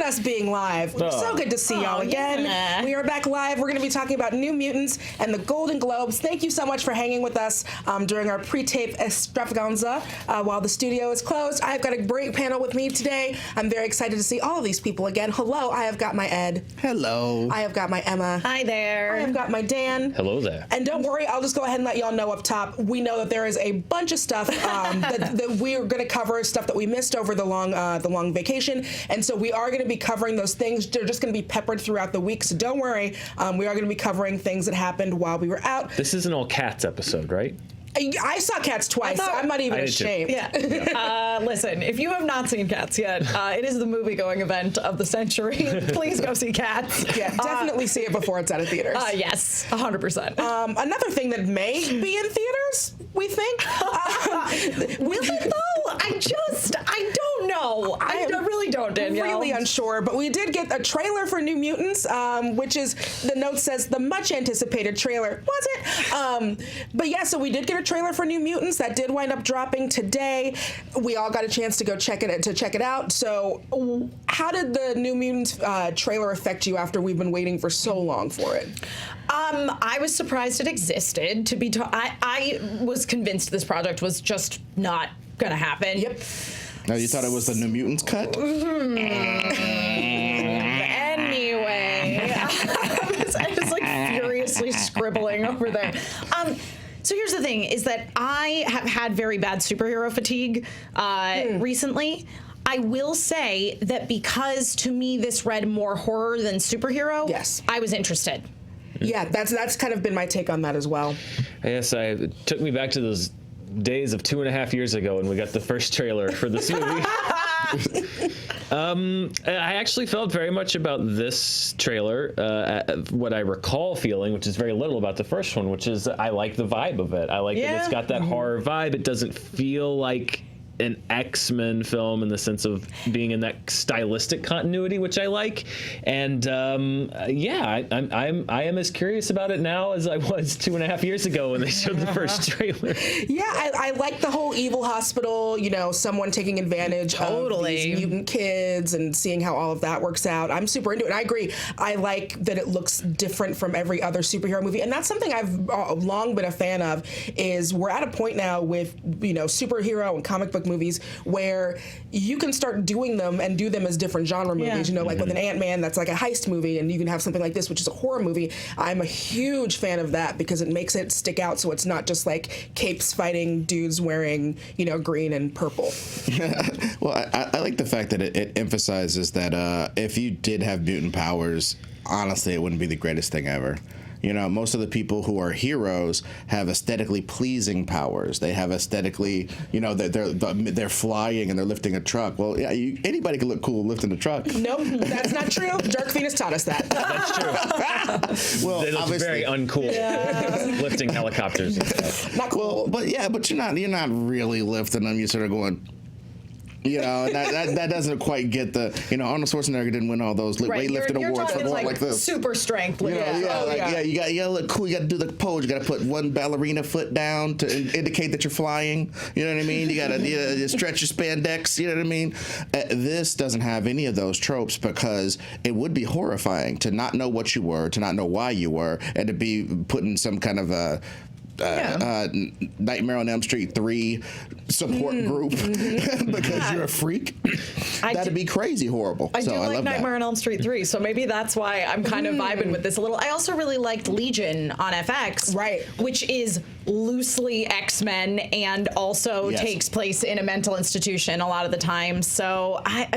us being live. So good to see y'all again. Yeah. We are back live. We're going to be talking about New Mutants and the Golden Globes. Thank you so much for hanging with us during our pre-tape extravaganza while the studio is closed. I've got a great panel with me today. I'm very excited to see all of these people again. Hello, I have got my Ed. Hello. I have got my Emma. Hi there. I have got my Dan. Hello there. And don't worry, I'll just go ahead and let y'all know up top. We know that there is a bunch of stuff that we are going to cover, stuff that we missed over the long vacation, and so we are going to be covering those things. They're just going to be peppered throughout the week, so don't worry. We are going to be covering things that happened while we were out. This is an all Cats episode, right? I saw Cats twice. I'm not even ashamed. Yeah. Listen, if you have not seen Cats yet, it is the movie-going event of the century. Please go see Cats. Yeah, definitely see it before it's out of theaters. Yes, 100%. Another thing that may be in theaters, we think. Will it though? I don't know. I really don't, Danielle. Really unsure, but we did get a trailer for New Mutants, which is, the note says, the much anticipated trailer. Was it? But yeah, so we did get a trailer for New Mutants that did wind up dropping today. We all got a chance to go check it out. So how did the New Mutants trailer affect you after we've been waiting for so long for it? I was surprised it existed. I was convinced this project was just not gonna happen. Yep. Now you thought it was the New Mutants cut? Anyway, I was like furiously scribbling over there. So here's the thing, is that I have had very bad superhero fatigue recently. I will say that because to me this read more horror than superhero, yes, I was interested. Yeah, that's kind of been my take on that as well. Yes, it took me back to those days of 2.5 years ago when we got the first trailer for this movie. I actually felt very much about this trailer, what I recall feeling, which is very little about the first one, which is I like the vibe of it. I like that it's got that horror vibe. It doesn't feel like an X-Men film in the sense of being in that stylistic continuity, which I like. And I am as curious about it now as I was 2.5 years ago when they showed the first trailer. Yeah, I like the whole evil hospital, someone taking advantage of these mutant kids and seeing how all of that works out. I'm super into it. And I agree. I like that it looks different from every other superhero movie. And that's something I've long been a fan of, is we're at a point now with, superhero and comic book movies where you can start doing them and do them as different genre movies. Like with an Ant-Man, that's like a heist movie, and you can have something like this, which is a horror movie. I'm a huge fan of that because it makes it stick out, so it's not just like capes fighting dudes wearing, green and purple. Well, I like the fact that it emphasizes that if you did have mutant powers, honestly, it wouldn't be the greatest thing ever. Most of the people who are heroes have aesthetically pleasing powers. They have aesthetically, they're flying and they're lifting a truck. Well, yeah, anybody can look cool lifting a truck. Nope, that's not true. Dark Phoenix taught us that. That's true. Well, they look very uncool, lifting helicopters and stuff. Not cool. Well, but you're not really lifting them. You're sort of going. That doesn't quite get the, Arnold Schwarzenegger didn't win all those weightlifting awards for going like this. Super strength. You gotta look cool. You gotta do the pose. You gotta put one ballerina foot down to indicate that you're flying. You know what I mean? You gotta stretch your spandex. You know what I mean? This doesn't have any of those tropes because it would be horrifying to not know what you were, to not know why you were, and to be put in some kind of a Nightmare on Elm Street 3 support group because you're a freak. That'd be crazy horrible. I like Nightmare on Elm Street 3, so maybe that's why I'm kind of vibing with this a little. I also really liked Legion on FX, which is loosely X-Men and also takes place in a mental institution a lot of the time. So I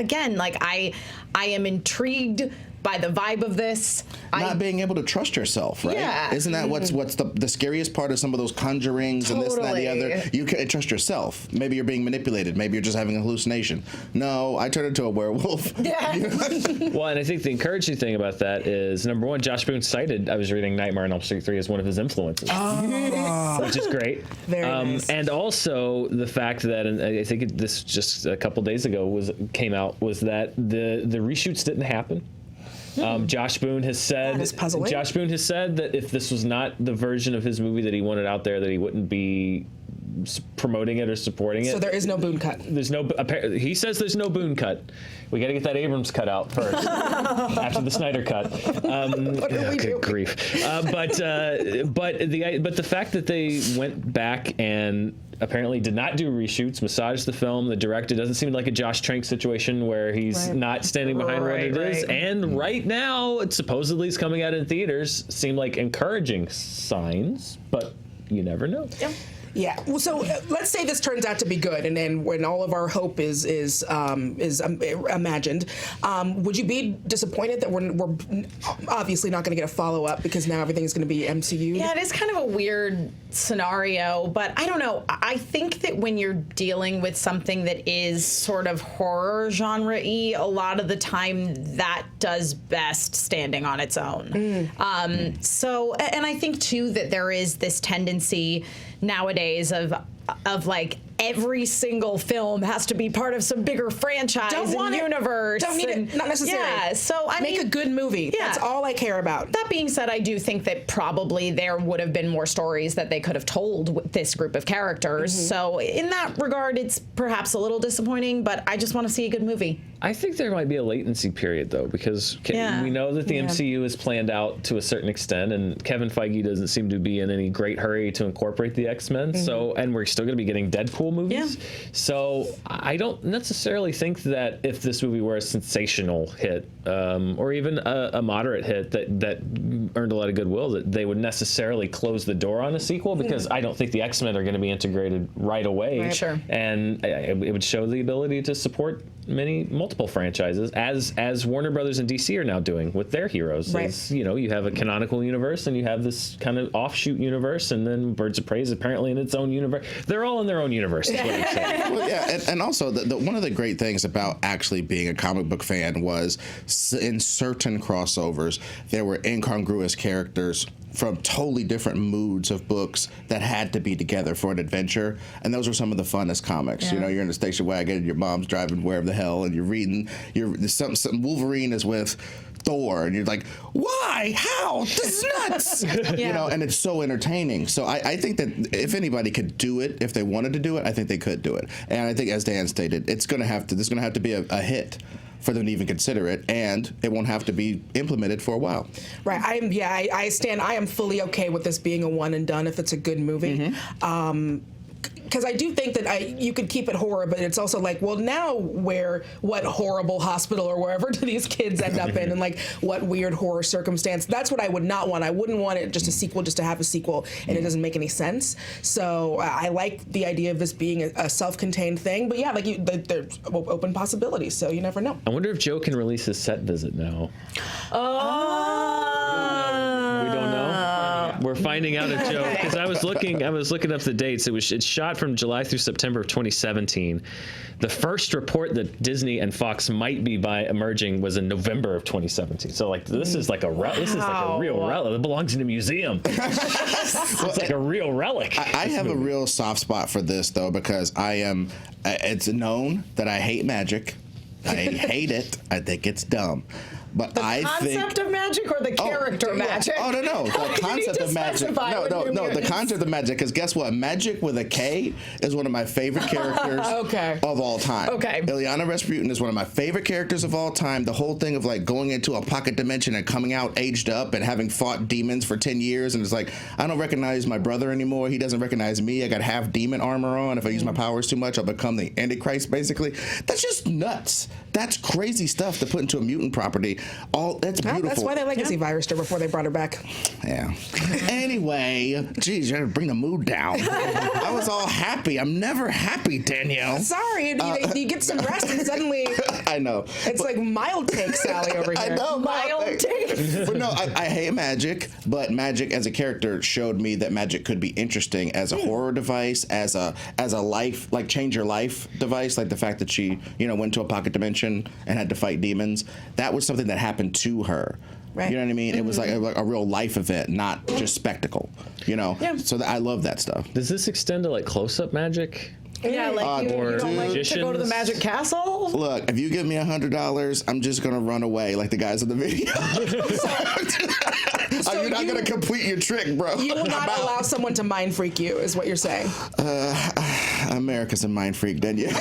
am intrigued by the vibe of this. Not being able to trust yourself, right? Yeah. Isn't that what's the scariest part of some of those conjurings and this and that and the other? You can't trust yourself. Maybe you're being manipulated. Maybe you're just having a hallucination. No, I turned into a werewolf. Yeah. Well, and I think the encouraging thing about that is, number one, Josh Boone cited, I was reading Nightmare on Elm Street 3 as one of his influences. Which is great. Very nice. And also the fact that, and I think this just a couple days ago came out, was that the reshoots didn't happen. Josh Boone has said that if this was not the version of his movie that he wanted out there, that he wouldn't be promoting it or supporting it. So there is no Boone cut. There's no. He says there's no Boone cut. We got to get that Abrams cut out first after the Snyder cut. Good grief. But the fact that they went back and apparently did not do reshoots, massaged the film. The director doesn't seem like a Josh Trank situation where he's not standing behind what it is. And right now, it supposedly is coming out in theaters. Seem like encouraging signs, but you never know. Yeah. Yeah. Well, so let's say this turns out to be good, and then when all of our hope is imagined, would you be disappointed that we're obviously not going to get a follow up because now everything's going to be MCU? Yeah, it is kind of a weird scenario, but I don't know. I think that when you're dealing with something that is sort of horror genre-y, a lot of the time that does best standing on its own. So, and I think too that there is this tendency nowadays of like every single film has to be part of some bigger franchise and universe. Don't need it. Not necessary. Yeah, so I make mean, a good movie. Yeah. That's all I care about. That being said, I do think that probably there would have been more stories that they could have told with this group of characters. So in that regard, it's perhaps a little disappointing, but I just want to see a good movie. I think there might be a latency period, though, because we know that the MCU is planned out to a certain extent, and Kevin Feige doesn't seem to be in any great hurry to incorporate the X-Men. So, and we're still going to be getting Deadpool movies. So I don't necessarily think that if this movie were a sensational hit, or even a moderate hit that earned a lot of goodwill, that they would necessarily close the door on a sequel, because I don't think the X-Men are going to be integrated right away. Right. Sure. And it would show the ability to support multiple franchises, as Warner Brothers and DC are now doing with their heroes. Right. As, you have a canonical universe, and you have this kind of offshoot universe, and then Birds of Prey is apparently in its own universe. They're all in their own universe, is what I'm saying. Well, yeah, and also one of the great things about actually being a comic book fan was in certain crossovers there were incongruous characters from totally different moods of books that had to be together for an adventure, and those were some of the funnest comics. You're in a station wagon, and your mom's driving wherever the hell, and you're reading. Some Wolverine is with Thor, and you're like, why? How? This is nuts. And it's so entertaining. So I think that if anybody could do it, if they wanted to do it, I think they could do it. And I think, as Dan stated, this is going to have to be a hit for them to even consider it, and it won't have to be implemented for a while. Right. I stand. I am fully okay with this being a one and done if it's a good movie. Because I do think that you could keep it horror, but it's also like, well, now what horrible hospital or wherever do these kids end up in, and like what weird horror circumstance? That's what I would not want. I wouldn't want it just a sequel just to have a sequel, and it doesn't make any sense. So I like the idea of this being a self-contained thing, but yeah, like there's open possibilities, so you never know. I wonder if Joe can release his set visit now. We don't know. We're finding out if Joe, because I was looking up the dates. It's shot from July through September of 2017. The first report that Disney and Fox might be emerging was in November of 2017. So like this is like a real relic. It belongs in a museum. It's like a real relic. I have a real soft spot for this though, because it's known that I hate magic. I hate it. I think it's dumb. But the concept of magic or the character magic? Oh, no. The concept of magic. No. The concept of magic. Because guess what? Magic with a K is one of my favorite characters of all time. Okay. Ilyana Rasputin is one of my favorite characters of all time. The whole thing of like going into a pocket dimension and coming out aged up and having fought demons for 10 years. And it's like, I don't recognize my brother anymore. He doesn't recognize me. I got half demon armor on. If I use my powers too much, I'll become the Antichrist, basically. That's just nuts. That's crazy stuff to put into a mutant property. That's beautiful. That's why they legacy virused her before they brought her back. Yeah. Anyway, geez, you gotta bring the mood down. I was all happy. I'm never happy, Danielle. Sorry, you get some rest and suddenly I know. It's like mild take Sally over here. I know. Mild take. But no, I hate magic, but magic as a character showed me that magic could be interesting as a horror device, as a life, like change your life device, like the fact that she, went to a pocket dimension and had to fight demons. That was something that happened to her. Right. You know what I mean? It was like a real life event, not just spectacle. Yeah. So I love that stuff. Does this extend to like close-up magic? Yeah, like you don't like to go to the Magic Castle? Look, if you give me $100, I'm just going to run away like the guys in the video. You're not going to complete your trick, bro. You will not allow someone to mind freak you, is what you're saying. America's a mind freak, Danielle.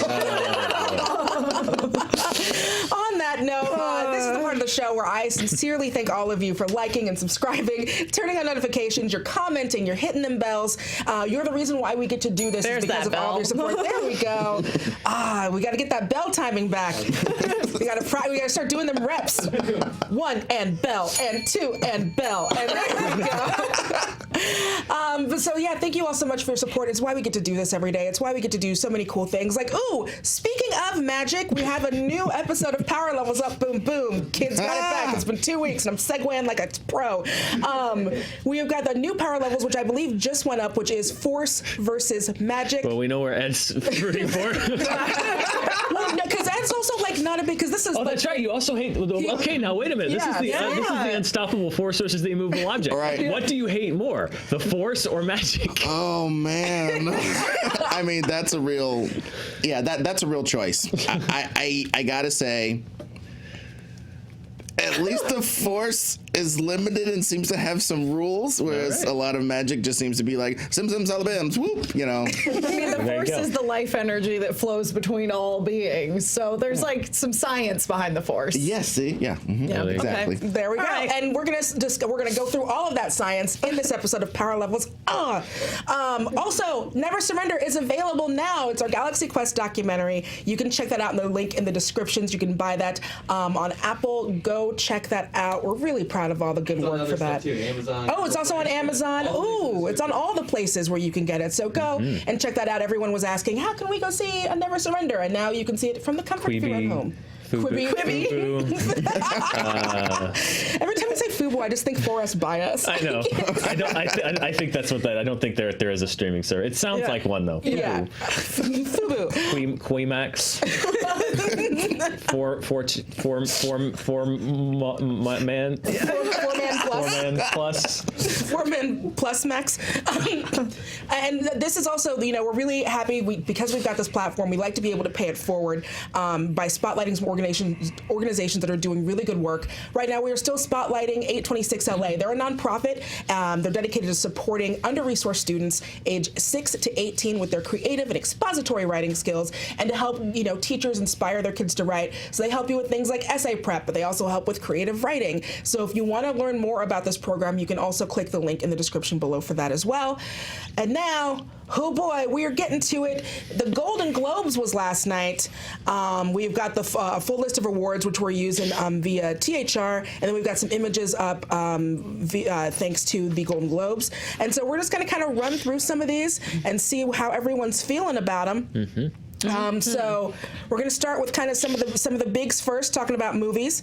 On that note, this is the part of the show where I sincerely thank all of you for liking and subscribing, turning on notifications, you're commenting, you're hitting them bells. You're the reason why we get to do this. There's is because that of all of your support. There we go. We got to get that bell timing back. we got to start doing them reps. 1 and bell, and 2 and bell, and there we go. So yeah, thank you all so much for your support. It's why we get to do this every day. It's why we get to do so many cool things. Like, speaking of magic, we have a new episode of Power Levels Up, Boom Boom. Kids got it back. It's been 2 weeks, and I'm segueing like a pro. We have got the new Power Levels, which I believe just went up, which is Force versus Magic. Well, we know where Ed's rooting for. Well, no, because Ed's also like not a big, because this is. Oh, that's right. You also hate. Okay, now wait a minute. This is the unstoppable force versus the immovable object. Right. What do you hate more, the force or magic? Oh man. I mean, that's a real. Yeah, that's a real choice. I gotta say, at least the force is limited and seems to have some rules, whereas a lot of magic just seems to be like Sims, Alabama, whoop, you know. I mean, the force is the life energy that flows between all beings. So there's like some science behind the force. Yes, see, yeah, exactly. Okay. There we go. Right. And we're gonna go through all of that science in this episode of Power Levels. Also, Never Surrender is available now. It's our Galaxy Quest documentary. You can check that out in the link in the descriptions. You can buy that on Apple. Go check that out. We're really proud of all the good work for that. It's also on Amazon. It's on all the places where you can get it. So go and check that out. Everyone was asking, how can we go see a Never Surrender? And now you can see it from the comfort of your own home. Quibi. Every time I say Fubo, I just think For Us By Us. I know. I think that's what that. I don't think there is a streaming service. It sounds like one though. Fubu. Yeah. Fubu. Quemax. Four man plus Max. And this is also, we're really happy because we've got this platform. We like to be able to pay it forward by spotlighting some organizations that are doing really good work. Right now, we are still spotlighting 826 LA. They're a nonprofit. They're dedicated to supporting under-resourced students age 6 to 18 with their creative and expository writing skills, and to help teachers inspire their kids to write. So they help you with things like essay prep, but they also help with creative writing. So if you want to learn more about this program, you can also click the link in the description below for that as well. And now, oh boy, we are getting to it. The Golden Globes was last night. We've got the full list of awards, which we're using via THR, and then we've got some images up thanks to the Golden Globes. And so we're just going to kind of run through some of these and see how everyone's feeling about them. So we're going to start with kind of some of the bigs first, talking about movies.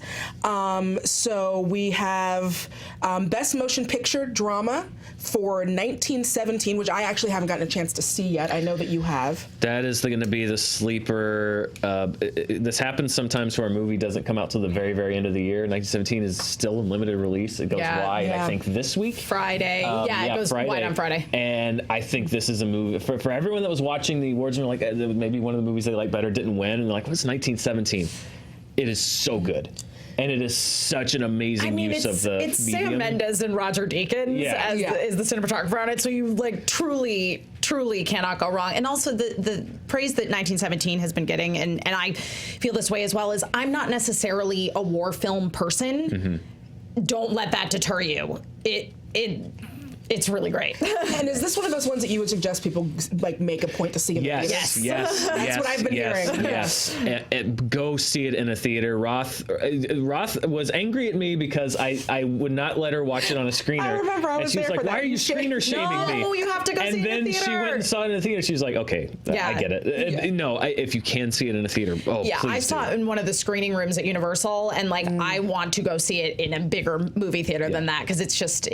So we have Best Motion Picture Drama for 1917, which I actually haven't gotten a chance to see yet. I know that you have. That is going to be the sleeper. This happens sometimes where a movie doesn't come out till the very, very end of the year. 1917 is still in limited release. It goes wide, I think, this week. Friday. It goes wide on Friday. And I think this is a movie for everyone that was watching the awards and were like, maybe one of the movies they like better didn't win, and they're like, what's 1917? It is so good. And it is such an amazing use of the It's medium. Sam Mendes and Roger Deakins as the cinematographer on it, so you truly cannot go wrong. And also the praise that 1917 has been getting, and I feel this way as well, is I'm not necessarily a war film person. Don't let that deter you. It's really great. And is this one of those ones that you would suggest people like make a point to see in the theater? Yes. That's what I've been hearing. Yes. Go see it in a theater. Roth was angry at me because I would not let her watch it on a screener. I remember I was and she was there like, for "Why that. are you screener shaming me?" No, you have to go see it in the theater. And then she went and saw it in the theater. She was like, "Okay, I get it." No, if you can see it in a theater, please I saw it in one of the screening rooms at Universal, and I want to go see it in a bigger movie theater than that, because it's just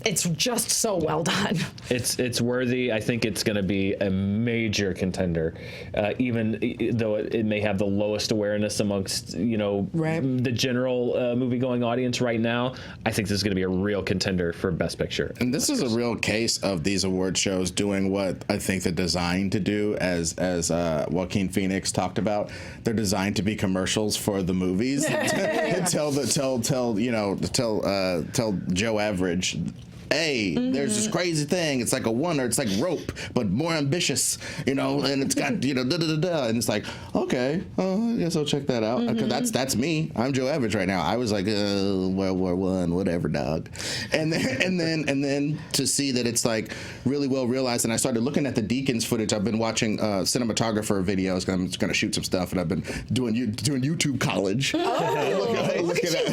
it's just so well done. It's worthy. I think it's going to be a major contender, even though it may have the lowest awareness amongst the general movie-going audience right now. I think this is going to be a real contender for Best Picture. And this is a real case of these award shows doing what I think they're designed to do, as Joaquin Phoenix talked about. They're designed to be commercials for the movies. tell Joe Average, hey, there's this crazy thing. It's like a wonder. It's like Rope, but more ambitious, and it's got, da-da-da-da. And it's like, okay, I guess I'll check that out. Because that's me. I'm Joe Average right now. I was like, World War I, whatever, dog. And then to see that it's like really well realized. And I started looking at the Deacons footage. I've been watching cinematographer videos. I'm just going to shoot some stuff. And I've been doing YouTube college.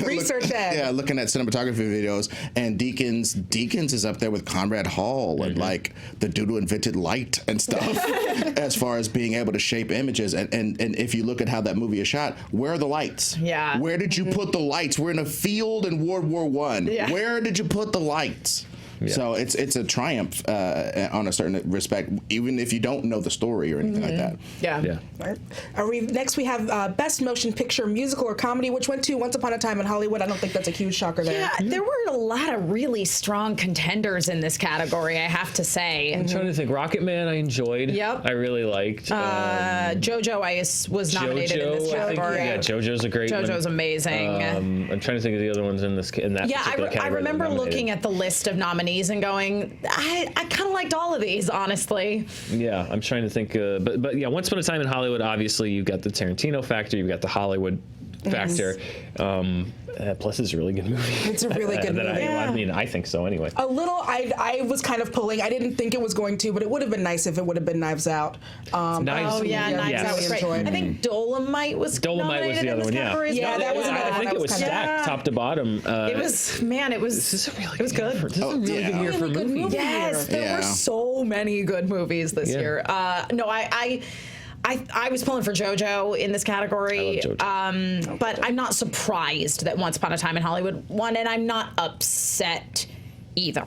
Research that. Yeah, looking at cinematography videos. And Deacons is up there with Conrad Hall and like the dude who invented light and stuff as far as being able to shape images. And if you look at how that movie is shot, where are the lights? Yeah. Where did you put the lights? We're in a field in World War I. Yeah. Where did you put the lights? Yeah. So it's a triumph on a certain respect, even if you don't know the story or anything like that. Yeah. Right. Next we have Best Motion Picture, Musical or Comedy, which went to Once Upon a Time in Hollywood. I don't think that's a huge shocker there. Yeah, there were a lot of really strong contenders in this category, I have to say. I'm trying to think. Rocketman I enjoyed. Yep. I really liked. JoJo was nominated in this category. JoJo's a great one. JoJo's amazing. I'm trying to think of the other ones in that particular category. I remember looking at the list of nominees and going, I kind of liked all of these, honestly. Yeah, I'm trying to think. But yeah, Once Upon a Time in Hollywood, obviously, you've got the Tarantino factor, you've got the Hollywood factor. Plus, it's a really good movie. It's a really good movie. I mean, I think so anyway. A little, I was kind of pulling. I didn't think it was going to, but it would have been nice if it would have been Knives Out. Knives Out was great. I think Dolomite was the other one, yeah, that was another one. I think it was stacked top to bottom. It was This is a really good. This is a really good year for movies. Yes, there were so many good movies this year. I was pulling for JoJo in this category, but I'm not surprised that Once Upon a Time in Hollywood won, and I'm not upset either.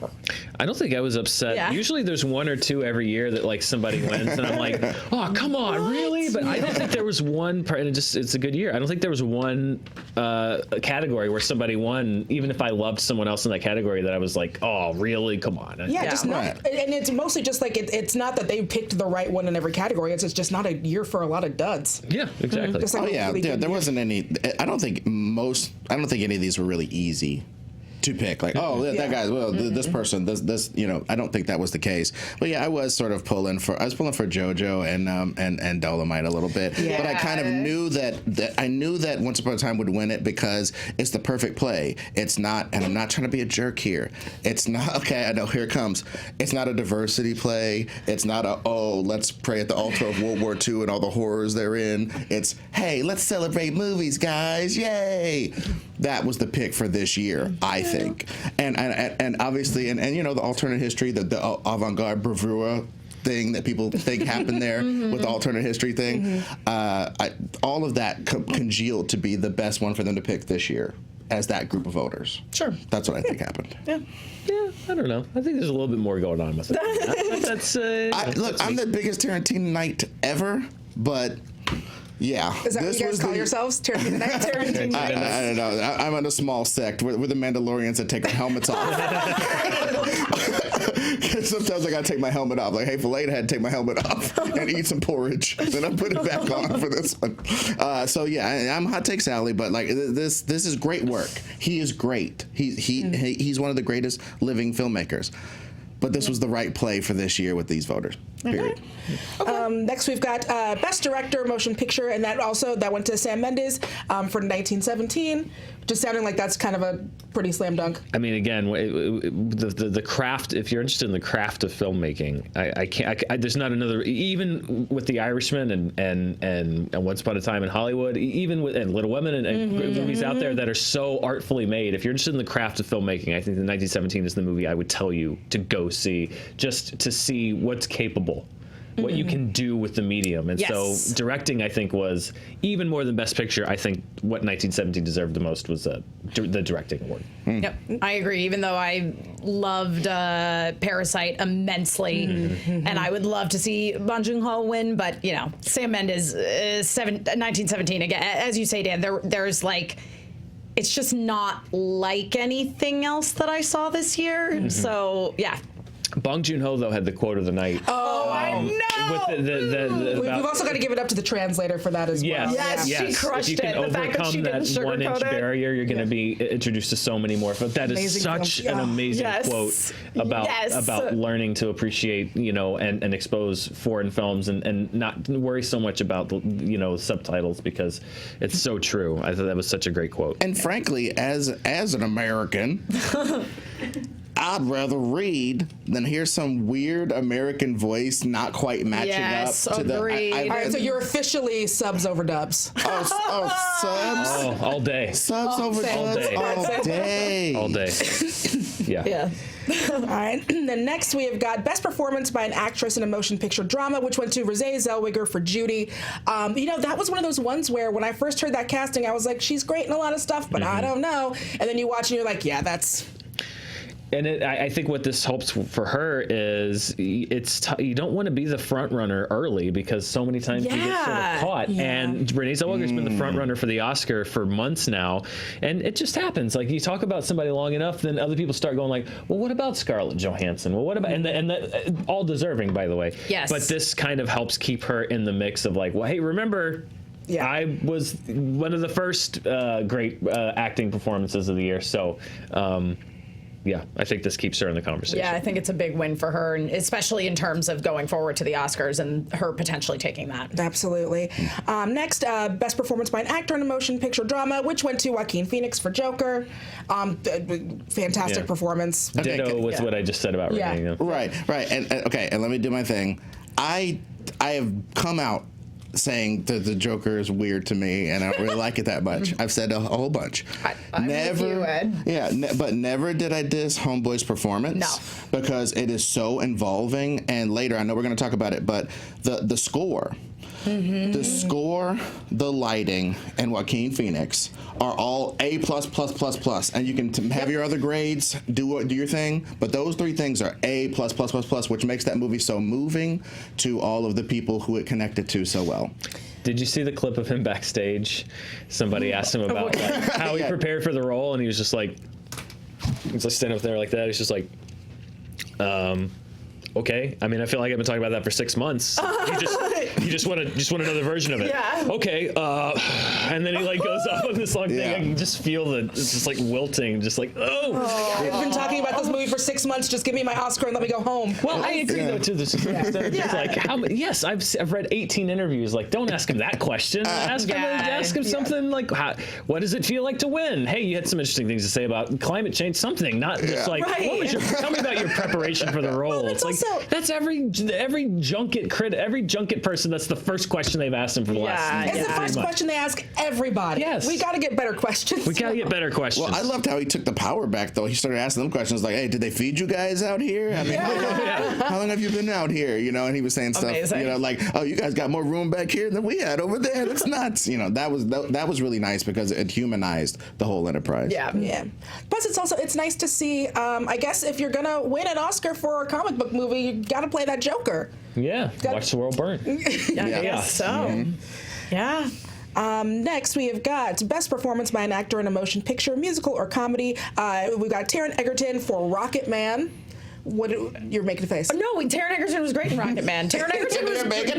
I don't think I was upset. Yeah. Usually there's one or two every year that like somebody wins and I'm like, oh, come on, really? But I don't think there was one part, and it's a good year. I don't think there was one category where somebody won, even if I loved someone else in that category, that I was like, oh, really? Come on. Just not, and it's mostly just like, it's not that they picked the right one in every category. It's just not a year for a lot of duds. Yeah, exactly. There wasn't any, I don't think any of these were really easy to pick, like, that guy's, this person, this, I don't think that was the case. But yeah, I was sort of pulling for JoJo and Dolomite a little bit. Yeah. But I kind of knew that Once Upon a Time would win it because it's the perfect play. It's not, and I'm not trying to be a jerk here. It's not, okay, I know, here it comes. It's not a diversity play. It's not let's pray at the altar of World War II and all the horrors therein. It's, hey, let's celebrate movies, guys, yay. That was the pick for this year, I think. And obviously, and the alternate history, the avant-garde bravura thing that people think happened there with the alternate history thing, all of that congealed to be the best one for them to pick this year as that group of voters. Sure. That's what I think happened. Yeah, I don't know. I think there's a little bit more going on with it. Look, I'm the biggest Tarantino night ever, but... Yeah. Is that what you guys call yourselves? Tarantino Night? I don't know. I'm in a small sect. We're the Mandalorians that take our helmets off. Sometimes I got to take my helmet off. Like, hey, Filet had to take my helmet off and eat some porridge. Then I put it back on for this one. So, yeah, I'm Hot Take Sally, but, like, this is great work. He is great. He's one of the greatest living filmmakers. But this was the right play for this year with these voters. Period. Okay. Next, we've got Best Director, Motion Picture, and that went to Sam Mendes for 1917. Just sounding like that's kind of a pretty slam dunk. I mean, again, the craft. If you're interested in the craft of filmmaking, I can't. There's not another. Even with The Irishman and Once Upon a Time in Hollywood, even with Little Women and movies out there that are so artfully made. If you're interested in the craft of filmmaking, I think the 1917 is the movie I would tell you to go see, just to see what's capable what you can do with the medium. And so directing, I think, was even more than Best Picture. I think what 1917 deserved the most was the directing award. Yep, I agree. Even though I loved Parasite immensely, and I would love to see Bong Joon-ho win, but you know, Sam Mendes, 1917 again. As you say, Dan, there's like, it's just not like anything else that I saw this year. So yeah. Bong Joon-ho, though, had the quote of the night. Oh, I know! We've also got to give it up to the translator for that as well. Yes, she crushed it. If you can overcome that 1-inch barrier, you're going to be introduced to so many more. But that is such an amazing quote about learning to appreciate, you know, and expose foreign films and not worry so much about the, you know, subtitles, because it's so true. I thought that was such a great quote. And frankly, as an American, I'd rather read than hear some weird American voice not quite matching up to agreed. All right, so you're officially subs over dubs. Subs? Oh, all day. Subs over dubs all day. All day. Yeah. All right. And then next we have got Best Performance by an Actress in a Motion Picture Drama, which went to Renee Zellweger for Judy. You know, that was one of those ones where when I first heard that casting, I was like, she's great in a lot of stuff, but I don't know. And then you watch and you're like, yeah, that's... And I think what this hopes for her is you don't want to be the front runner early, because so many times you get sort of caught. And Renee Zellweger's been the front runner for the Oscar for months now, and it just happens. Like, you talk about somebody long enough, then other people start going like, well, what about Scarlett Johansson? Well, what about and all deserving, by the way. Yes. But this kind of helps keep her in the mix of like, well, hey, remember. Yeah. I was one of the first great acting performances of the year, so. Yeah, I think this keeps her in the conversation. Yeah, I think it's a big win for her, and especially in terms of going forward to the Oscars and her potentially taking that. Absolutely. Next, Best Performance by an Actor in a Motion Picture Drama, which went to Joaquin Phoenix for Joker. Fantastic performance. Ditto with what I just said about Renee. Right. And okay, and let me do my thing. I have come out saying that the Joker is weird to me, and I don't really like it that much. I've said a whole bunch. I'm with you, Ed. But never did I diss Homeboy's performance. No. Because it is so involving, and later, I know we're going to talk about it, but the score, the score, the lighting, and Joaquin Phoenix are all A++++, and you can have your other grades, do your thing, but those three things are A++++, which makes that movie so moving to all of the people who it connected to so well. Did you see the clip of him backstage? Somebody asked him about like, how he prepared for the role, and he was just like, he's like standing up there like that. He's just like, okay. I mean, I feel like I've been talking about that for 6 months. You just want another version of it. Yeah. Okay. And then he like goes off on this long thing. I can just feel it's just like wilting, just like I've been talking about this movie for 6 months. Just give me my Oscar and let me go home. Well, I agree though to this. It's like yes, I've read 18 interviews. Like, don't ask him that question. Ask him something like, what does it feel like to win? Hey, you had some interesting things to say about climate change. Something, not just like tell me about your preparation for the role. Well, it's like that's every junket person. That's the first question they've asked him for the last. It's the first question they ask everybody. Yes. We got to get better questions. Well, I loved how he took the power back, though. He started asking them questions like, hey, did they feed you guys out here? I mean, how long have you been out here? You know, and he was saying stuff, you know, like, oh, you guys got more room back here than we had over there. That's nuts. You know, that was really nice because it humanized the whole enterprise. Yeah. Plus, it's nice to see, I guess, if you're going to win an Oscar for a comic book movie, you got to play that Joker. Yeah, watch the world burn. Yeah. Next, we have got Best Performance by an Actor in a Motion Picture, Musical, or Comedy. We've got Taron Egerton for Rocket Man. What you're making a face? No, Taron Egerton was great in Rocket Man. Taron Egerton was great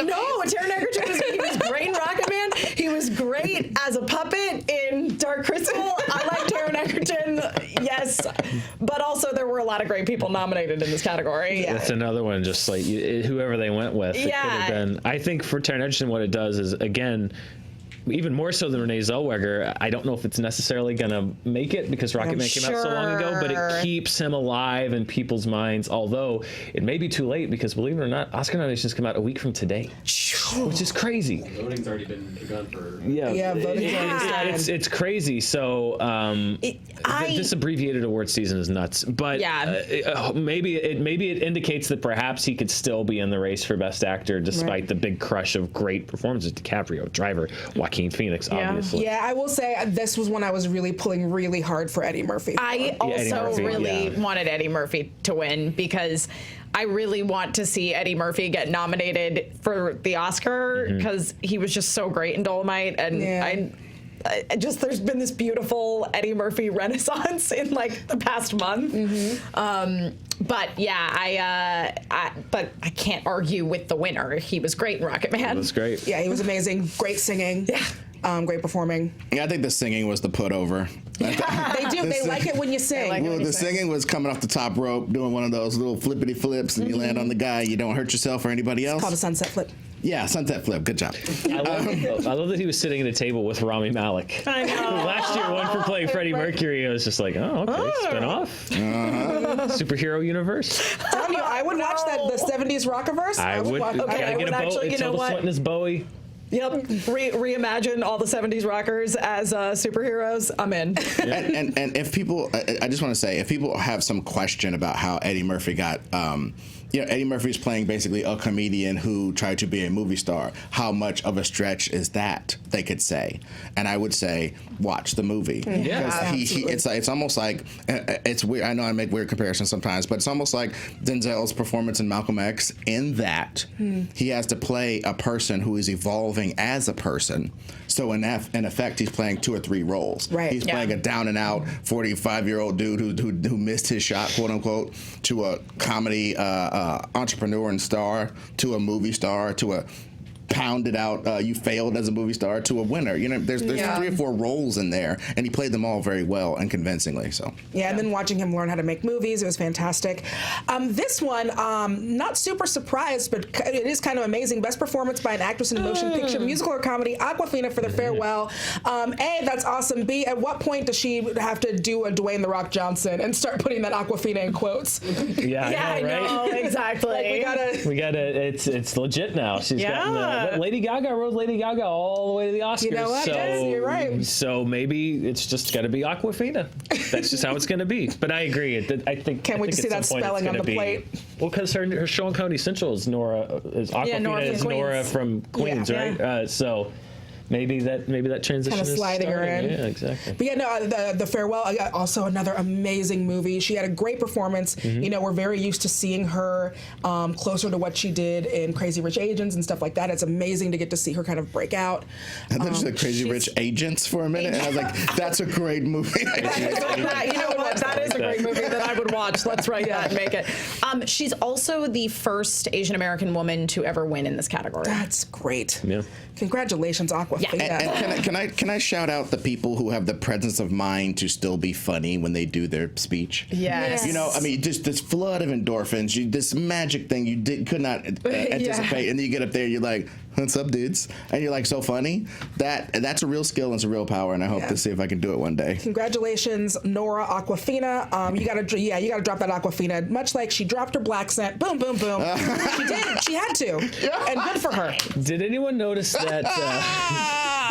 in Rocket Man. He was great as a puppet in Dark Crystal. I like Taron Egerton, yes, but also there were a lot of great people nominated in this category. That's another one, just like whoever they went with. It could have been. I think for Taron Egerton, what it does is, again, even more so than Renee Zellweger, I don't know if it's necessarily going to make it because Rocketman came out so long ago, but it keeps him alive in people's minds, although it may be too late because, believe it or not, Oscar nominations come out a week from today, which is crazy. Voting's already been begun for... Voting's already started. It's crazy, so this abbreviated award season is nuts, but maybe it indicates that perhaps he could still be in the race for Best Actor despite the big crush of great performances. DiCaprio, Driver, Joaquin Phoenix, obviously. Yeah, I will say this was one I was really pulling really hard for Eddie Murphy. I also really wanted Eddie Murphy to win because I really want to see Eddie Murphy get nominated for the Oscar because he was just so great in Dolomite, and I just there's been this beautiful Eddie Murphy renaissance in like the past month. But but I can't argue with the winner. He was great in Rocketman. That was great. Yeah, he was amazing. Great singing. Yeah. Great performing. Yeah, I think the singing was the put over. They do. They like it when you sing. Well, the singing was coming off the top rope, doing one of those little flippity flips, and you land on the guy. You don't hurt yourself or anybody else. It's called a sunset flip. Yeah, sunset flip. Good job. I love that he was sitting at a table with Rami Malek. I know. Last year, one for playing Freddie Mercury. I was just like, oh, okay, spin-off. Superhero universe. Telling you, I would watch that, the 70s Rockiverse. I would. Okay, I would actually, you know what? Swinton is Bowie. Yep, reimagine all the 70s rockers as superheroes. I'm in. And if people, I just want to say, if people have some question about how Eddie Murphy got, Eddie Murphy's playing basically a comedian who tried to be a movie star. How much of a stretch is that? They could say, and I would say, watch the movie. Yeah, it's almost like it's weird. I know I make weird comparisons sometimes, but it's almost like Denzel's performance in Malcolm X. In that, he has to play a person who is evolving as a person. So in effect, he's playing 2 or 3 roles. Right. He's playing a down and out 45-year-old dude who missed his shot, quote unquote, to a comedy entrepreneur and star, to a movie star, to a pounded out, you failed as a movie star, to a winner. You know, there's 3 or 4 roles in there, and he played them all very well and convincingly. So and then watching him learn how to make movies, it was fantastic. This one, not super surprised, but it is kind of amazing. Best performance by an actress in a motion picture, musical or comedy, Awkwafina for The Farewell. A, that's awesome. B, at what point does she have to do a Dwayne "The Rock" Johnson and start putting that Awkwafina in quotes? I know, exactly. Like we gotta. It's legit now. She's gotten. Lady Gaga rode Lady Gaga all the way to the Oscars. You know what? You're right. So maybe it's just got to be Awkwafina. That's just how it's going to be. But I agree. I think. Can't wait to see that spelling on the plate. Well, because her show on Comedy Central is Awkwafina is Nora from Queens, right? So. Maybe that transition kind of sliding is her in. Yeah, exactly. But the Farewell, also another amazing movie. She had a great performance. You know, we're very used to seeing her closer to what she did in Crazy Rich Asians and stuff like that. It's amazing to get to see her kind of break out. I thought she said Crazy Rich Agents for a minute, and I was like, that's a great movie. You know what? That is a great movie that I would watch. Let's write that and make it. She's also the first Asian American woman to ever win in this category. That's great. Yeah. Congratulations, Awkwafina. And can I shout out the people who have the presence of mind to still be funny when they do their speech? Yes. You know, I mean, just this flood of endorphins, this magic thing you could not anticipate, and then you get up there, you're like, "What's up, dudes?" And you're like, so funny. That's a real skill and it's a real power, and I hope to see if I can do it one day. Congratulations, Nora Awkwafina. You gotta drop that Awkwafina. Much like she dropped her black scent. Boom, boom, boom. She did. She had to. And good for her. Did anyone notice that?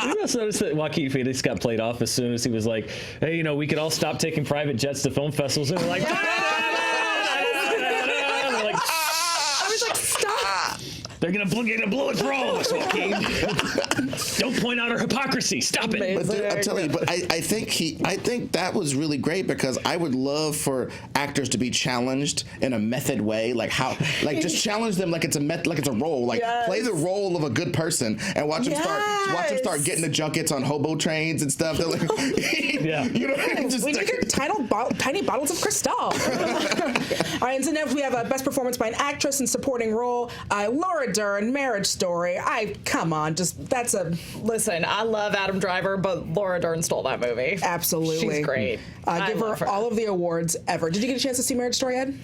You must notice that Joaquin Phoenix got played off as soon as he was like, "Hey, you know, we could all stop taking private jets to film festivals." And we're like, they're gonna blow it for all of us, Joaquin. Don't point out our hypocrisy. Stop it. But I'm telling you, but I think that was really great, because I would love for actors to be challenged in a method way, just challenge them like it's a role, play the role of a good person and watch them start getting the junkets on hobo trains and stuff. They're like, you know, we need your tiny bottles of Cristal. All right, and so now we have a best performance by an actress in supporting role. Laura Dern, Marriage Story. Listen, I love Adam Driver, but Laura Dern stole that movie. Absolutely. She's great. Give her all of the awards ever. Did you get a chance to see Marriage Story, Ed?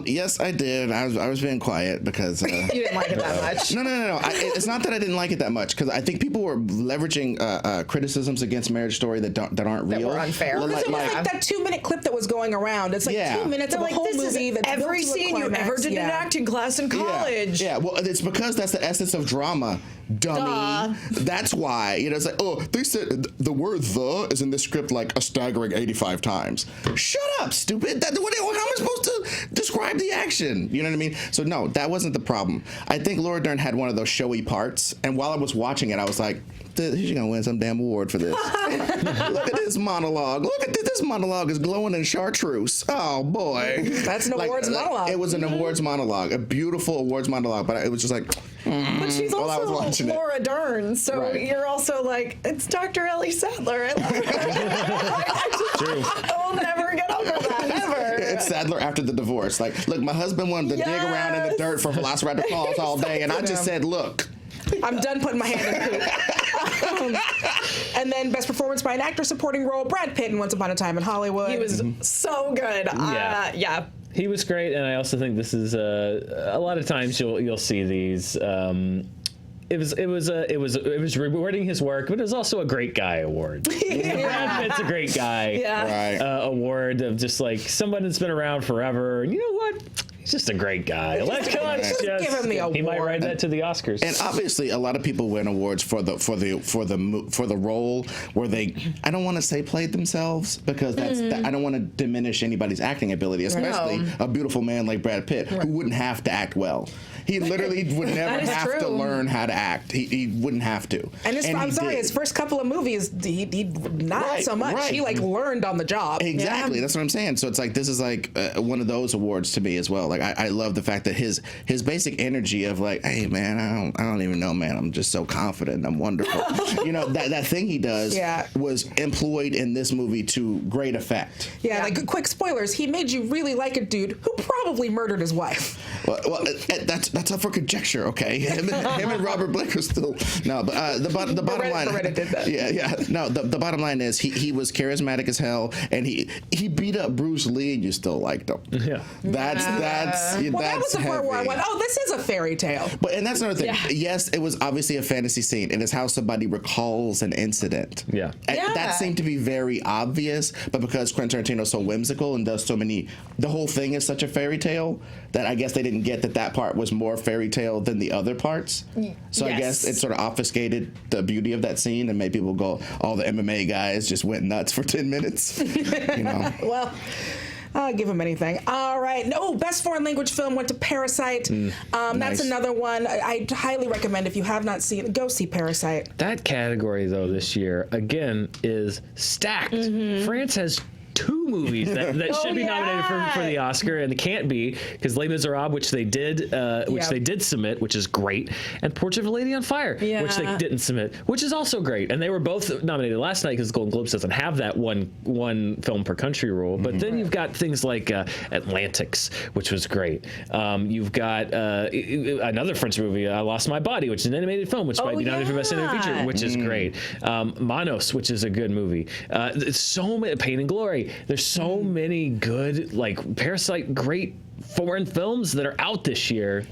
Yes, I did. I was being quiet because you didn't like it that much. No. It's not that I didn't like it that much because I think people were leveraging criticisms against Marriage Story that aren't real. That were unfair. Well, it was like that 2-minute clip that was going around. It's like 2 minutes of a whole movie. That's every scene you ever did in acting class in college. Yeah. Well, it's because that's the essence of drama. Dummy. Duh. That's why. It's like, oh, they said the word "the" is in this script like a staggering 85 times. Shut up, stupid. How am I supposed to describe the action? You know what I mean? So no, that wasn't the problem. I think Laura Dern had one of those showy parts, and while I was watching it, I was like, she's gonna win some damn award for this. Look at this monologue. Look at this monologue is glowing in chartreuse. Oh boy, that's an awards monologue. It was an awards monologue, a beautiful awards monologue, but it was just like. But she's also Laura Dern, so you're also like, it's Dr. Ellie Sattler. I love her. I'll never get over that, ever. It's Sadler after the divorce. Like, look, my husband wanted to dig around in the dirt for Velociraptor claws all day, and I just said, look. I'm done putting my hand in poop. And then best performance by an actor supporting role, Brad Pitt in Once Upon a Time in Hollywood. He was so good. Yeah. He was great, and I also think this is a lot of times you'll see these. It was rewarding his work, but it was also a great guy award. Brad Pitt's a great guy. Award of just like someone that's been around forever, and you know what? He's just a great guy. Let's give him the award. He might write that to the Oscars. And obviously, a lot of people win awards for the role where they, I don't want to say played themselves because I don't want to diminish anybody's acting ability, especially a beautiful man like Brad Pitt who wouldn't have to act well. He literally would never have to learn how to act. He wouldn't have to. And his first couple of movies, he not so much. Right. He learned on the job. Exactly. That's what I'm saying. So it's like this is like one of those awards to me as well. Like I love the fact that his basic energy of like, hey man, I don't even know, man. I'm just so confident. I'm wonderful. that thing he does was employed in this movie to great effect. Yeah. Like quick spoilers. He made you really like a dude who probably murdered his wife. Well, that's up for conjecture, okay? Him and Robert Blake are still but the bottom line. Reddit did that. Yeah. No, the bottom line is he was charismatic as hell, and he beat up Bruce Lee, and you still liked him. Yeah, that's that was the part where I went, oh, this is a fairy tale. And that's another thing. Yeah. Yes, it was obviously a fantasy scene. It is how somebody recalls an incident. Yeah. That seemed to be very obvious, but because Quentin Tarantino is so whimsical and does so many, the whole thing is such a fairy tale that I guess they didn't get that part was more fairy tale than the other parts. So I guess it sort of obfuscated the beauty of that scene and made people go, all the MMA guys just went nuts for 10 minutes. Well, I'll give him anything. All right. No, best foreign language film went to Parasite. That's another one. I highly recommend if you have not seen it, go see Parasite. That category, though, this year, again, is stacked. France has 2 movies that should be nominated for the Oscar, and it can't be because Les Miserables, which they did submit, which is great, and Portrait of a Lady on Fire, which they didn't submit, which is also great. And they were both nominated last night because Golden Globes doesn't have that one film per country rule. But then you've got things like Atlantics, which was great. You've got another French movie, I Lost My Body, which is an animated film, which might be nominated for Best Animated Feature, which is great. Manos, which is a good movie. It's so many, Pain and Glory. There's so many good, Parasite, great foreign films that are out this year.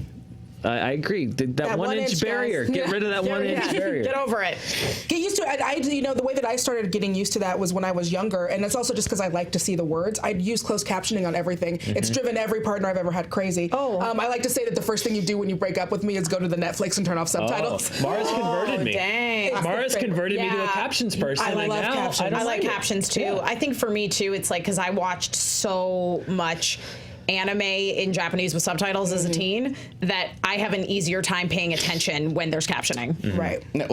I agree. That 1 inch barrier. Guys. Get rid of that 1 inch barrier. Get over it. Get used to it. The way that I started getting used to that was when I was younger, and it's also just because I like to see the words. I'd use closed captioning on everything. It's driven every partner I've ever had crazy. I like to say that the first thing you do when you break up with me is go to the Netflix and turn off subtitles. Mara's converted me. Dang. Mara's converted me to a captions person. I love captions. I like captions too. Yeah. I think for me too, it's because I watched so much anime in Japanese with subtitles as a teen that I have an easier time paying attention when there's captioning. Right. No,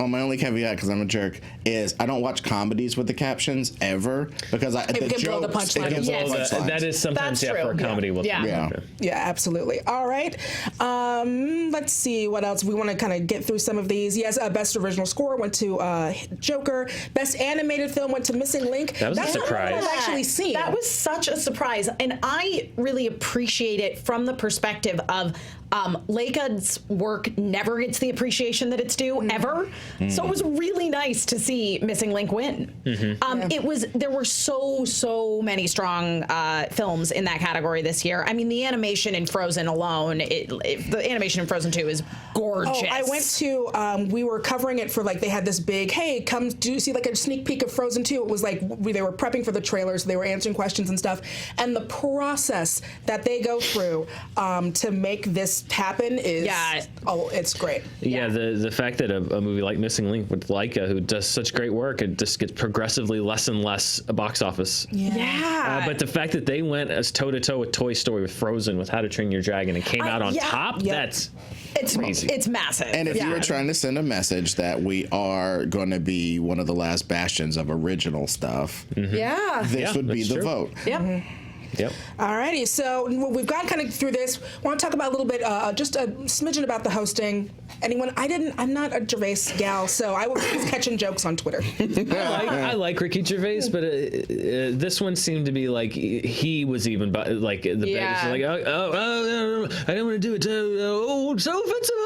my only caveat, because I'm a jerk, is I don't watch comedies with the captions ever because the jokes blow the punchline. That is sometimes for a comedy. Yeah, absolutely. All right. Let's see what else. We want to kind of get through some of these. Yes, best original score went to Joker. Best animated film went to Missing Link. That was a surprise. I've actually seen. That was such a surprise, and I really, really appreciate it from the perspective of Lake's work never gets the appreciation that it's due, ever. So it was really nice to see Missing Link win. There were so many strong films in that category this year. I mean, the animation in Frozen alone, the animation in Frozen 2 is gorgeous. Oh, I went to, we were covering it for, like, they had this big, hey, come do you see, like, a sneak peek of Frozen 2. It was like, they were prepping for the trailers, they were answering questions and stuff, and the process that they go through to make this happen is, it's great. Yeah, the fact that a movie like Missing Link with Laika, who does such great work, it just gets progressively less and less a box office. But the fact that they went as toe-to-toe with Toy Story, with Frozen, with How to Train Your Dragon, and came out on top, it's crazy. It's massive. And if you were trying to send a message that we are going to be one of the last bastions of original stuff, this would be the vote. Yep. Alrighty, so we've gone kind of through this. Want to talk about a little bit, just a smidgen about the hosting. Anyone? I'm not a Gervais gal, so I was catching jokes on Twitter. I like Ricky Gervais, but this one seemed to be like he was even like the biggest. Like, oh, I don't want to do it. So offensive.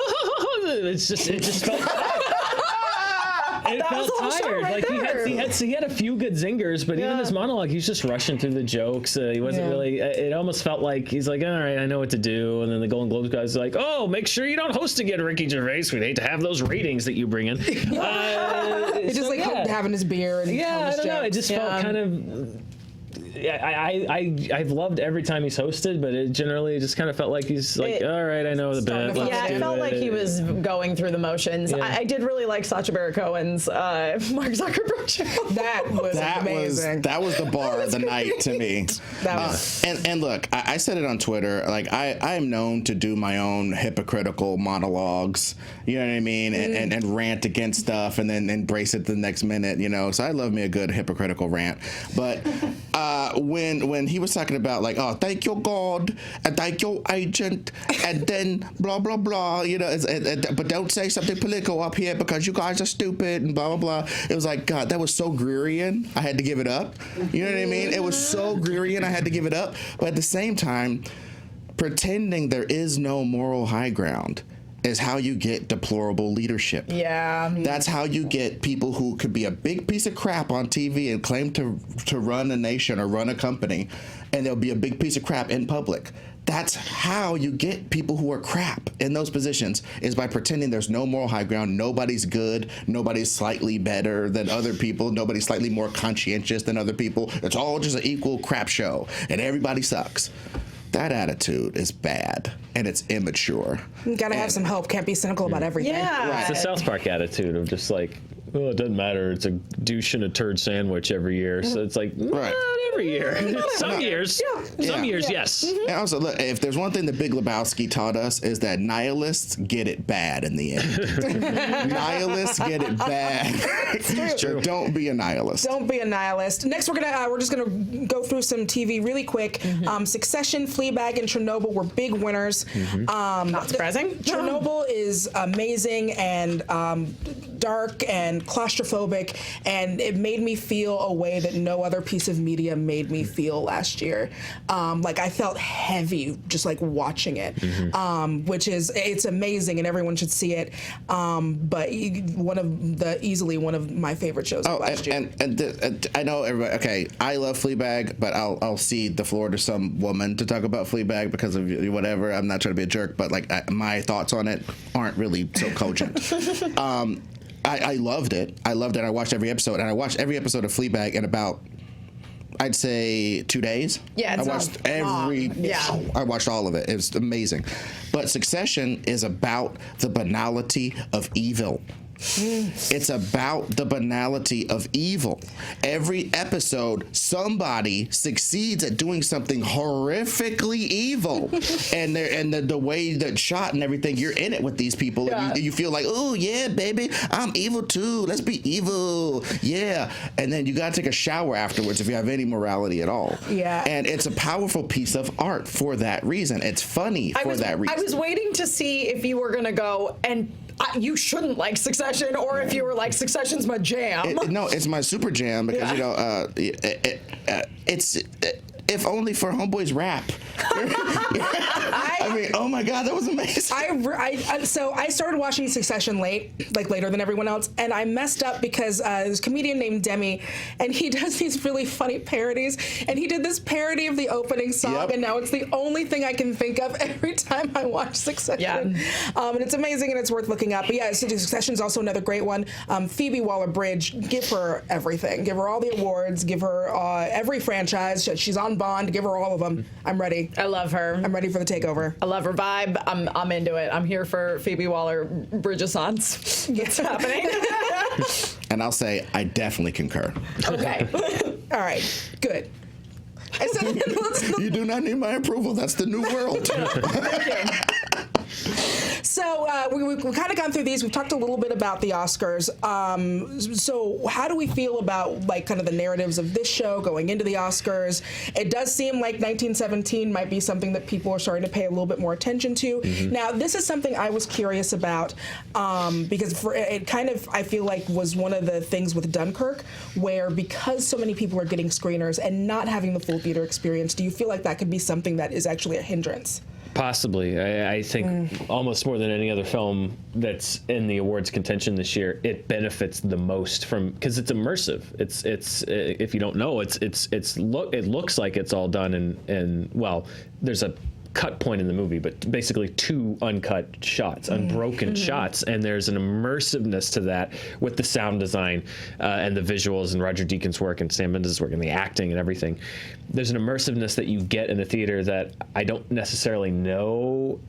It just felt. It felt tired. Like he had a few good zingers, but even his monologue, he's just rushing through the jokes. He wasn't really. It almost felt like he's like, all right, I know what to do. And then the Golden Globes guys are like, oh, make sure you don't host again, Ricky Gervais. We'd hate to have those ratings that you bring in. It's just like having his beer and I don't know. It just felt kind of. I've loved every time he's hosted, but it generally just kind of felt like he's like, all right, I know the bit. It felt like he was going through the motions. I did really like Sacha Baron Cohen's Mark Zuckerberg show. That was amazing. That was the bar of the night to me. And look, I said it on Twitter. Like I am known to do my own hypocritical monologues. You know what I mean? And rant against stuff, and then embrace it the next minute. You know, so I love me a good hypocritical rant. But when he was talking about like, oh, thank your God and thank your agent, and then blah blah blah, you know, but don't say something political up here because you guys are stupid and blah blah blah. It was like, God, that was so Greerian. I had to give it up. You know what I mean? It was so Greerian. I had to give it up. But at the same time, pretending there is no moral high ground is how you get deplorable leadership. Yeah. That's how you get people who could be a big piece of crap on TV and claim to run a nation or run a company, and they'll be a big piece of crap in public. That's how you get people who are crap in those positions, is by pretending there's no moral high ground. Nobody's good. Nobody's slightly better than other people. Nobody's slightly more conscientious than other people. It's all just an equal crap show, and everybody sucks. That attitude is bad, and it's immature. You gotta have some hope. Can't be cynical about everything. Yeah. Right. It's the South Park attitude of just like, well, it doesn't matter. It's a douche and a turd sandwich every year. So it's like, not every year. Some years. Some years, yes. And also, look, if there's one thing the Big Lebowski taught us, is that nihilists get it bad in the end. Nihilists get it bad. It's true. Don't be a nihilist. Don't be a nihilist. Next, we're just gonna go through some TV really quick. Succession, Fleabag, and Chernobyl were big winners. Not surprising. Chernobyl is amazing and dark and claustrophobic, and it made me feel a way that no other piece of media made me feel last year. Like I felt heavy just like watching it, which is, it's amazing and everyone should see it. But easily one of my favorite shows of last year. And I know everybody. Okay, I love Fleabag, but I'll cede the floor to some woman to talk about Fleabag because of whatever. I'm not trying to be a jerk, but like my thoughts on it aren't really so cogent. I loved it. I watched every episode, and I watched every episode of Fleabag in about, I'd say, 2 days. Yeah, it's I watched I watched all of it. It was amazing. But Succession is about the banality of evil. It's about the banality of evil. Every episode, somebody succeeds at doing something horrifically evil, and the way that shot and everything, you're in it with these people, and you feel like, oh yeah, baby, I'm evil too. Let's be evil, yeah. And then you gotta take a shower afterwards if you have any morality at all. Yeah. And it's a powerful piece of art for that reason. It's funny for that reason. I was waiting to see if you were gonna go and. You shouldn't like Succession, or if you were like, Succession's my jam. No, it's my super jam because, you know, it's if only for Homeboy's rap. I mean, oh my God, that was amazing. So I started watching Succession later than everyone else, and I messed up because there's a comedian named Demi, and he does these really funny parodies, and he did this parody of the opening song, and now it's the only thing I can think of every time I watch Succession. And it's amazing, and it's worth looking up. But yeah, Succession is also another great one. Phoebe Waller-Bridge, give her everything. Give her all the awards. Give her every franchise. She's on Bond. Give her all of them. I'm ready. I love her. I'm ready for the takeover. I love her vibe. I'm into it. I'm here for Phoebe Waller-Bridge-a-sance. It's happening. And I'll say, I definitely concur. Okay. All right. Good. I said, you do not need my approval. That's the new world. Thank you. So we've kind of gone through these. We've talked a little bit about the Oscars. So how do we feel about like kind of the narratives of this show going into the Oscars? It does seem like 1917 might be something that people are starting to pay a little bit more attention to. Mm-hmm. Now, this is something I was curious about because it kind of, I feel like, was one of the things with Dunkirk, where because so many people are getting screeners and not having the full theater experience, do you feel like that could be something that is actually a hindrance? Possibly. I think almost more than any other film that's in the awards contention this year, it benefits the most from, because it's immersive. It's if you don't know, it looks like it's all done in well, there's a cut point in the movie, but basically 2 uncut shots, unbroken shots, and there's an immersiveness to that with the sound design and the visuals and Roger Deakins' work and Sam Mendes' work and the acting and everything. There's an immersiveness that you get in the theater that I don't necessarily know.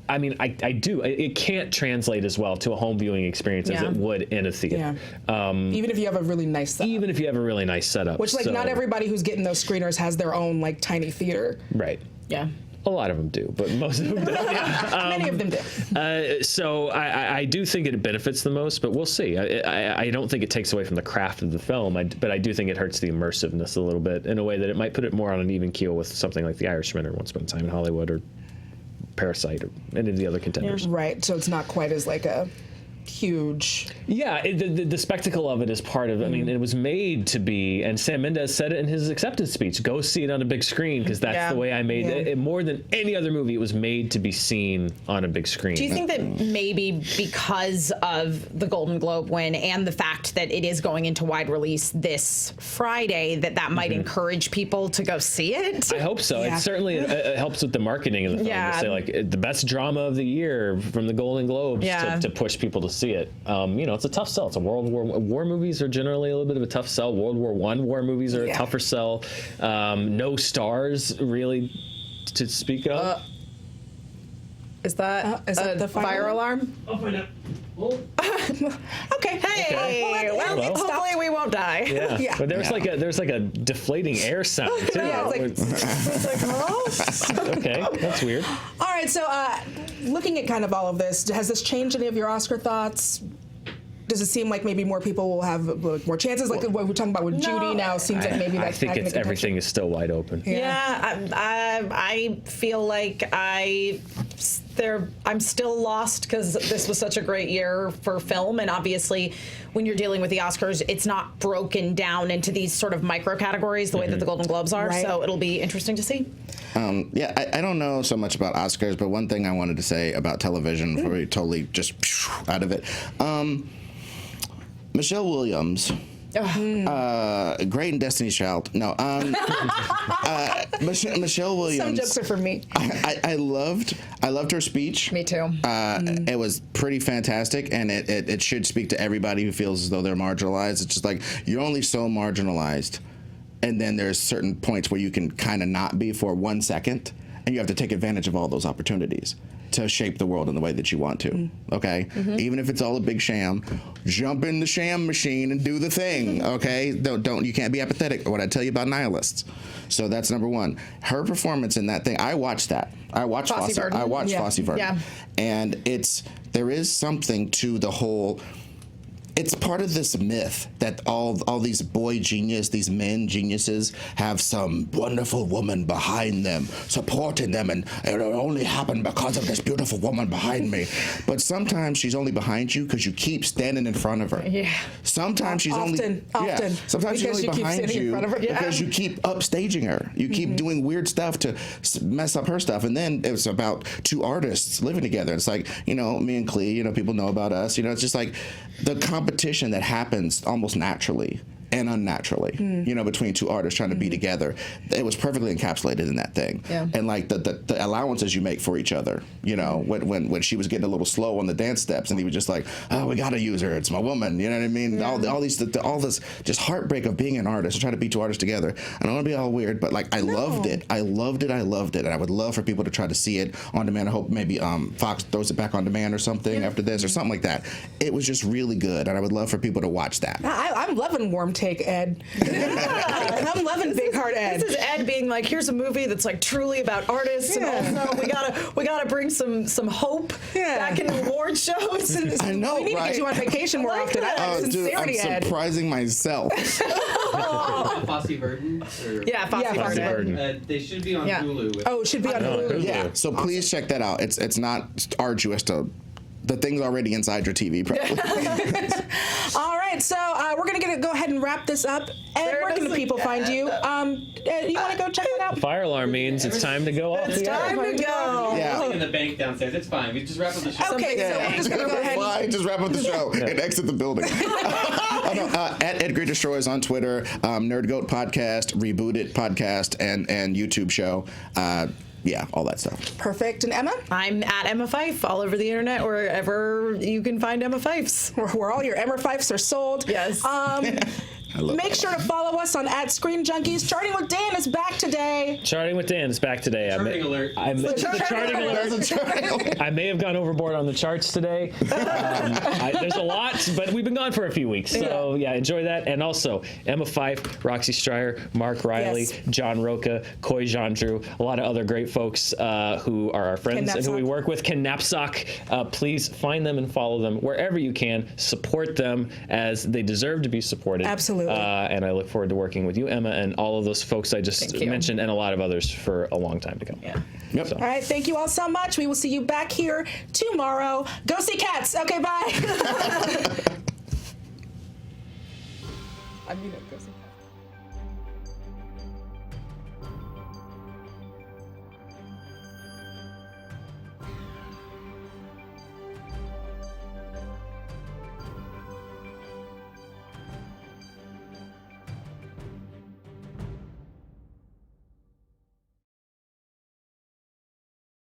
I mean, I do. It can't translate as well to a home viewing experience as it would in a theater. Yeah. Even if you have a really nice setup. Even if you have a really nice setup. Which, like, not everybody who's getting those screeners has their own, like, tiny theater. Right. Yeah. A lot of them do, but most of them don't. Many of them do. So I do think it benefits the most, but we'll see. I don't think it takes away from the craft of the film, but I do think it hurts the immersiveness a little bit in a way that it might put it more on an even keel with something like The Irishman or Once Upon a Time in Hollywood or Parasite or any of the other contenders. Yeah. Right, so it's not quite as like a huge. Yeah, the spectacle of it is part of it. I mean, it was made to be, and Sam Mendes said it in his acceptance speech, go see it on a big screen, because that's the way I made it. More than any other movie, it was made to be seen on a big screen. Do you think that maybe because of the Golden Globe win and the fact that it is going into wide release this Friday, that might encourage people to go see it? I hope so. Yeah. It certainly helps with the marketing of the film. To say, like, the best drama of the year from the Golden Globes to push people to see it. It's a tough sell. It's a war movies are generally a little bit of a tough sell. World War I war movies are a tougher sell. No stars really to speak of. Is that the fire alarm? I'll find out. Okay. Hey. Well, hopefully we won't die. Yeah. But there's like a deflating air sound too. It's like, oh. Okay, that's weird. All right. So, looking at kind of all of this, has this changed any of your Oscar thoughts? Does it seem like maybe more people will have more chances? Like what we're talking about with Judy now, seems like maybe that's I think everything is still wide open. I feel like I'm still lost because this was such a great year for film, and obviously when you're dealing with the Oscars, it's not broken down into these sort of micro categories the way that the Golden Globes are. Right. So it'll be interesting to see. I don't know so much about Oscars, but one thing I wanted to say about television before we totally just out of it. Michelle Williams, great in Destiny's Child. No, Michelle Williams. Some jokes are for me. I loved her speech. Me too. It was pretty fantastic, and it should speak to everybody who feels as though they're marginalized. It's just like, you're only so marginalized, and then there's certain points where you can kind of not be for 1 second, and you have to take advantage of all those opportunities to shape the world in the way that you want to, okay? Even if it's all a big sham, jump in the sham machine and do the thing, okay? Don't you can't be apathetic, what I tell you about nihilists. So that's number one. Her performance in that thing, I watched that. I watched Fosse Verdon. Yeah. And there is something to the whole it's part of this myth that all these these men geniuses have some wonderful woman behind them, supporting them, and it'll only happen because of this beautiful woman behind me. But sometimes she's only behind you because you keep standing in front of her. Yeah. Sometimes she's often. Sometimes she's only behind you because you keep upstaging her. You keep doing weird stuff to mess up her stuff. And then it's about two artists living together. It's like, me and Clee, people know about us. It's just like the competition that happens almost naturally and unnaturally, between two artists trying to be together. It was perfectly encapsulated in that thing. Yeah. And like the allowances you make for each other, when she was getting a little slow on the dance steps and he was just like, oh, we gotta use her, it's my woman, you know what I mean? Yeah. All this just heartbreak of being an artist and trying to be two artists together. I don't want to be all weird, but like I loved it. And I would love for people to try to see it on demand. I hope maybe Fox throws it back on demand or something after this or something like that. It was just really good, and I would love for people to watch that. I'm loving Warm Take Ed. And I'm loving Big Heart Ed. This is Ed being like, here's a movie that's like truly about artists, and also we gotta bring some hope back into award shows. I know, we need to get you on vacation more often. I like sincerity, I'm Ed. surprising myself. Fosse Verdon? Yeah, Fosse Verdon. They should be on Hulu. It should be on Hulu. Yeah, so please check that out. It's not arduous to. The thing's already inside your TV, probably. All right, so we're going to go ahead and wrap this up. Ed, where can the people find you? You want to go check that out? Fire alarm means it's time to go off. It's time to go. Yeah. In the bank downstairs. It's fine. We just wrap up the show. Okay, so we're just going to go ahead and just wrap up the show and exit the building. At Ed Greer Destroys on Twitter, Nerd Goat Podcast, Rebooted Podcast, and YouTube show. Yeah, all that stuff. Perfect. And Emma? I'm at Emma Fyffe all over the internet, wherever you can find Emma Fyffes. Where all your Emma Fyffes are sold. Yes. Make sure to follow us on @ScreenJunkies. Charting with Dan is back today. Charting with Dan is back today. Charting alert. Charting alert. I may have gone overboard on the charts today. There's a lot, but we've been gone for a few weeks. So, enjoy that. And also, Emma Fyffe, Roxy Stryer, Mark Riley, John Roca, Koi Jandrew, a lot of other great folks who are our friends and who we work with. Ken Knapsack. Please find them and follow them wherever you can. Support them as they deserve to be supported. Absolutely. And I look forward to working with you, Emma, and all of those folks I just mentioned, and a lot of others for a long time to come. Yeah. Yep. All right. Thank you all so much. We will see you back here tomorrow. Go see Cats. Okay, bye. Go see Cats.